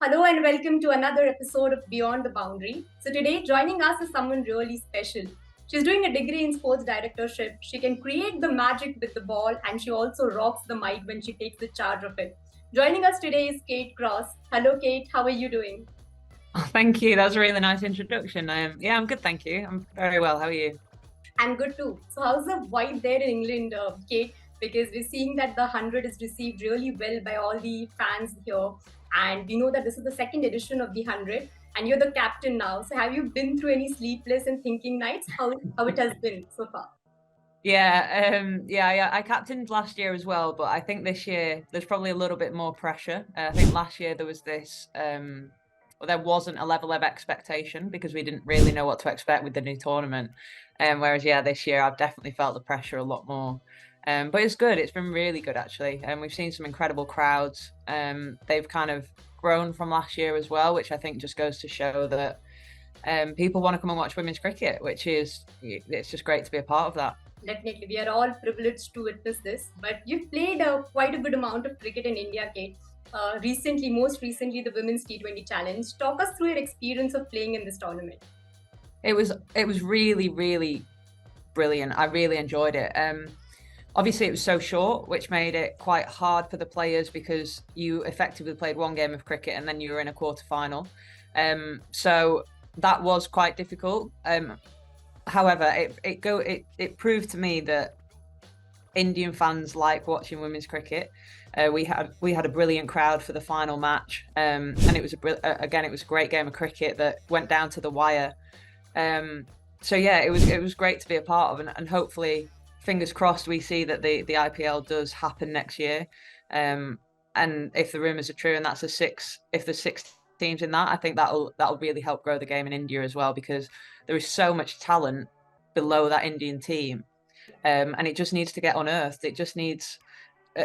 Hello and welcome to another episode of Beyond the Boundary. So today joining us is someone really special. She's doing a degree in sports directorship. She can create the magic with the ball and she also rocks the mic when she takes the charge of it. Joining us today is Kate Cross. Hello Kate, how are you doing? Oh, thank you. That was a really nice introduction. Yeah, I'm good, thank you. I'm very well. How are you? I'm good too. So how's the vibe there in England, Kate? Because we're seeing that the 100 is received really well by all the fans here. And we know that this is the second edition of the 100 and you're the captain now. So have you been through any sleepless and thinking nights? How it has been so far? Yeah, I captained last year as well, but I think this year there's probably a little bit more pressure. I think last year there was this, well, there wasn't a level of expectation because we didn't really know what to expect with the new tournament. Whereas, yeah, this year I've definitely felt the pressure a lot more. But it's good. It's been really good actually, and we've seen some incredible crowds. They've kind of grown from last year as well, which I think just goes to show that people want to come and watch women's cricket, which is it's just great to be a part of that. Definitely, we are all privileged to witness this. But you've played quite a good amount of cricket in India, Kate. Most recently, the Women's T20 Challenge. Talk us through your experience of playing in this tournament. It was really brilliant. I really enjoyed it. Obviously, it was so short, which made it quite hard for the players because you effectively played one game of cricket and then you were in a quarter final. So that was quite difficult. However, it proved to me that Indian fans like watching women's cricket. We had a brilliant crowd for the final match, and it was a great game of cricket that went down to the wire. So yeah, it was great to be a part of, and hopefully, fingers crossed, we see that the IPL does happen next year. And if the rumours are true, and if there's six teams in that, I think that'll really help grow the game in India as well because there is so much talent below that Indian team, and it just needs to get unearthed. It just needs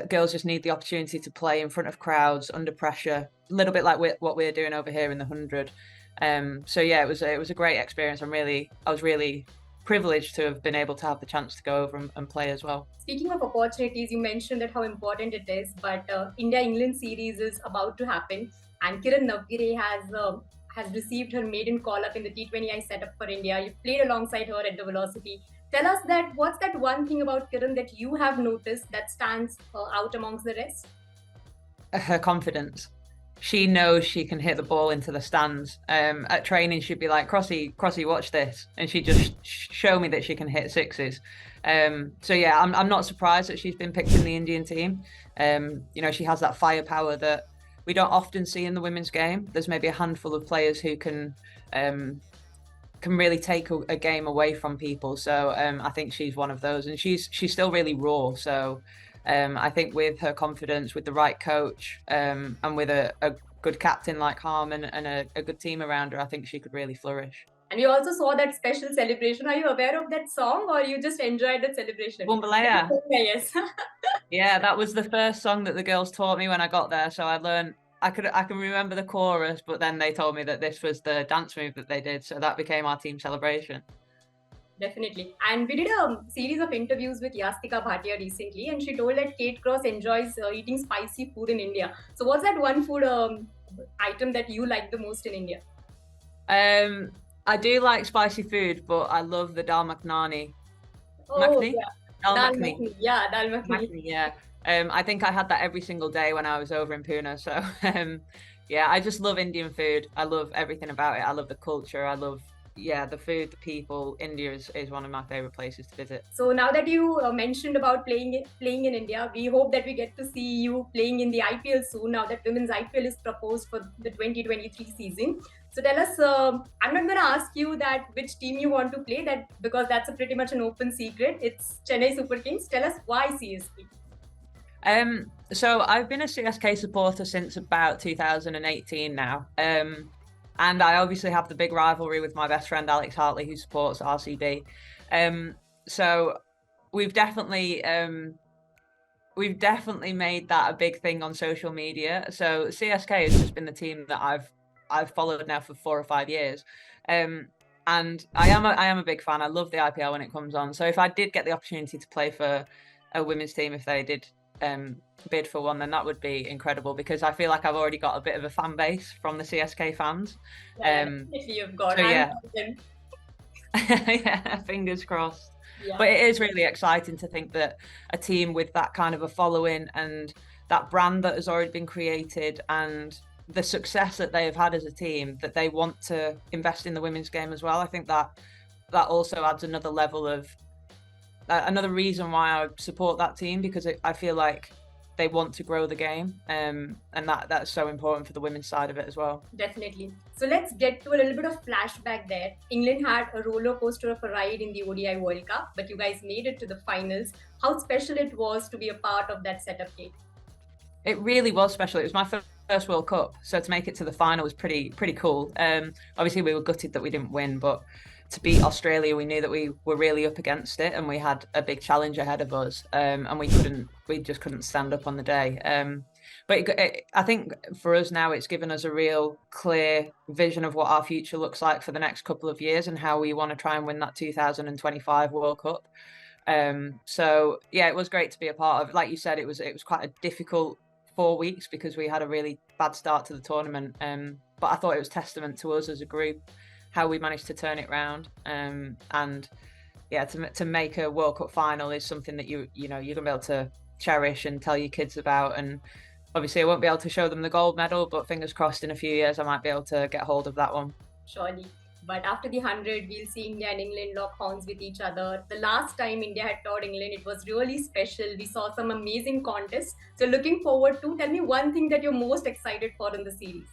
girls just need the opportunity to play in front of crowds under pressure, a little bit like what we're doing over here in the 100. So yeah, it was a great experience. I was really privileged to have been able to have the chance to go over and play as well. Speaking of opportunities, you mentioned that how important it is, but India-England series is about to happen, and Kiran Navgire has received her maiden call-up in the T20I setup for India. You played alongside her at the Velocity. Tell us that what's that one thing about Kiran that you have noticed that stands out amongst the rest? Her confidence. She knows she can hit the ball into the stands. At training, she'd be like, "Crossy, Crossy, watch this," and she'd just show me that she can hit sixes. So yeah, I'm not surprised that she's been picked in the Indian team. She has that firepower that we don't often see in the women's game. There's maybe a handful of players who can really take a game away from people. So I think she's one of those, and she's still really raw. So I think with her confidence, with the right coach, and with a good captain like Harman and a good team around her, I think she could really flourish. And we also saw that special celebration. Are you aware of that song or you just enjoyed that celebration? Bumbalaya. Yes. Yeah, that was the first song that the girls taught me when I got there. So I learned I can remember the chorus, but then they told me that this was the dance move that they did. So that became our team celebration. Definitely. And we did a series of interviews with Yastika Bhatia recently, and she told that Kate Cross enjoys eating spicy food in India. So, what's that one food item that you like the most in India? I do like spicy food, but I love the dal makhani. Oh, Makhni? yeah. Dal Dal makhni. makhni. Yeah, dal makhni. Makhni, yeah. I think I had that every single day when I was over in Pune. So, yeah, I just love Indian food. I love everything about it. I love the culture. I love, yeah, the food, the people. India is one of my favorite places to visit. So now that you mentioned about playing in India, we hope that we get to see you playing in the IPL soon. Now that women's IPL is proposed for the 2023 season. So tell us, I'm not going to ask you that which team you want to play that because that's a pretty much an open secret. It's Chennai Super Kings. Tell us why CSK. So I've been a CSK supporter since about 2018 now. And I obviously have the big rivalry with my best friend Alex Hartley, who supports RCB. So we've definitely made that a big thing on social media. So CSK has just been the team that I've followed now for 4 or 5 years. And I am a big fan. I love the IPL when it comes on. So if I did get the opportunity to play for a women's team, if they did bid for one, then that would be incredible, because I feel like I've already got a bit of a fan base from the CSK fans. Yeah, definitely you've got. So I'm yeah, one of them. yeah, fingers crossed. Yeah. But it is really exciting to think that a team with that kind of a following and that brand that has already been created and the success that they have had as a team, that they want to invest in the women's game as well. I think that that also adds another level of another reason why I support that team, because I feel like they want to grow the game, and that's so important for the women's side of it as well. Definitely. So let's get to a little bit of flashback there. England had a roller coaster of a ride in the ODI World Cup, but you guys made it to the finals. How special it was to be a part of that setup, Kate. It really was special. It was my first World Cup, so to make it to the final was pretty cool. Obviously, we were gutted that we didn't win, but to beat Australia, we knew that we were really up against it, and we had a big challenge ahead of us, and we just couldn't stand up on the day. But I think for us now, it's given us a real clear vision of what our future looks like for the next couple of years and how we want to try and win that 2025 World Cup. So yeah, it was great to be a part of. Like you said, it was quite a difficult 4 weeks because we had a really bad start to the tournament. But I thought it was testament to us as a group how we managed to turn it around. And yeah, to make a World Cup final is something that you're gonna be able to cherish and tell your kids about. And obviously, I won't be able to show them the gold medal, but fingers crossed, in a few years, I might be able to get hold of that one. Surely. But after the 100, we'll see India and England lock horns with each other. The last time India had toured England, it was really special. We saw some amazing contests. So, looking forward to, tell me one thing that you're most excited for in the series.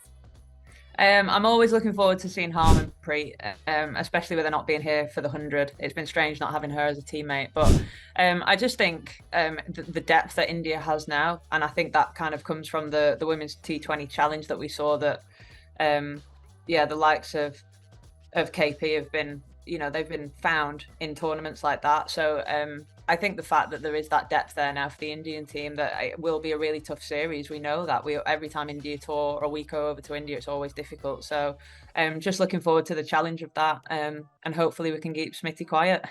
I'm always looking forward to seeing Harmanpreet, especially with her not being here for the 100. It's been strange not having her as a teammate, but I just think the depth that India has now, and I think that kind of comes from the women's T20 challenge that we saw, that yeah, the likes of KP have been, they've been found in tournaments like that. So I think the fact that there is that depth there now for the Indian team, that it will be a really tough series. We know that every time India tour or we go over to India, it's always difficult. So just looking forward to the challenge of that, and hopefully we can keep Smithy quiet.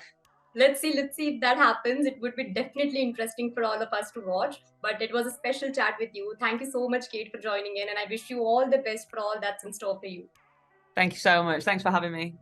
Let's see if that happens. It would be definitely interesting for all of us to watch. But it was a special chat with you. Thank you so much, Kate, for joining in, and I wish you all the best for all that's in store for you. Thank you so much. Thanks for having me.